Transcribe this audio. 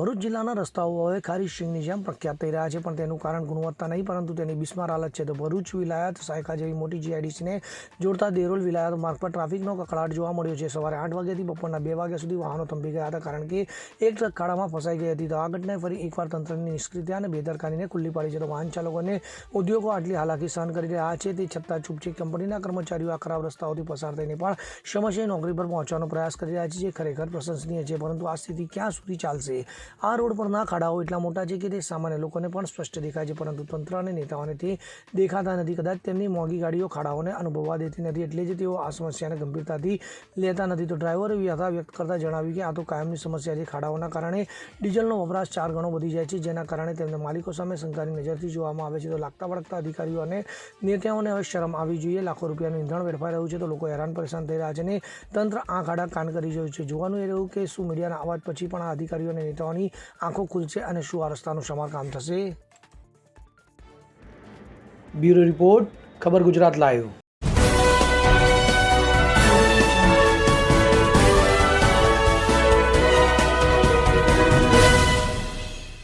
ભરૂચ જિલ્લાના રસ્તાઓ હવે ખારીશિંગની જેમ પ્રખ્યાત થઈ રહ્યા છે, પણ તેનું કારણ ગુણવત્તા નહીં પરંતુ તેની બિસ્માર હાલત છે. તો ભરૂચ વિલાયત શાખા જેવી મોટી જીઆઈડીસીને જોડતા દેરોલ વિલાયત માર્ગ પર ટ્રાફિકનો કકળાટ જોવા મળ્યો છે. સવારે 8 વાગ્યાથી બપોરના 2 વાગ્યા સુધી વાહનો થંભી ગયા હતા, કારણ કે એક ટ્રક ખાડામાં ફસાઈ ગઈ હતી. તો આ ઘટનાએ ફરી એકવાર તંત્રની નિષ્ક્રિયતા અને બેદરકારીને ખુલ્લી પાડી છે. તો વાહન ચાલકો અને ઉદ્યોગો આટલી હાલાકી સહન કરી રહ્યા છે, તે છતાં ચૂપચાપ કંપનીના કર્મચારીઓ આ ખરાબ રસ્તાઓથી પસાર થઈને પણ સમયસર નોકરી પર પહોંચવાનો પ્રયાસ કરી રહ્યા છે, જે ખરેખર પ્રશંસનીય છે. પરંતુ આ સ્થિતિ ક્યાં સુધી ચાલશે? આ રોડ પરના ખાડાઓ એટલા મોટા છે કે તે સામાન્ય લોકોને પણ સ્પષ્ટ દેખાય છે, પરંતુ તંત્ર અને નેતાઓને તે દેખાતા નથી. કદાચ તેમની મોંઘી ગાડીઓ ખાડાઓને અનુભવવા દેતી નથી, એટલે જ તેઓ આ સમસ્યાને ગંભીરતાથી લેતા નથી. તો ડ્રાઈવરે વ્યથા વ્યક્ત કરતા જણાવ્યું કે આ તો કાયમની સમસ્યા છે. ખાડાઓના કારણે ડીઝલનો વપરાશ 4 ગણો વધી જાય છે, જેના કારણે તેમને માલિકો સામે શંકાની નજરથી જોવામાં આવે છે. તો લાગતા વળગતા અધિકારીઓ અને નેતાઓને હવે શરમ આવવી જોઈએ. લાખો રૂપિયાનું ઈંધણ વેડફાઈ રહ્યું છે, તો લોકો હેરાન પરેશાન થઈ રહ્યા છે અને તંત્ર આ ખાડા કાન કરી રહ્યું છે. જોવાનું એ રહ્યું કે શું મીડિયાના અવાજ પછી પણ આ અધિકારીઓ અને નેતાઓની આંખો ખુલશે અને શું આ રસ્તાનું સમારકામ થશે. બ્યુરો રિપોર્ટ, ખબર ગુજરાત લાઈવ.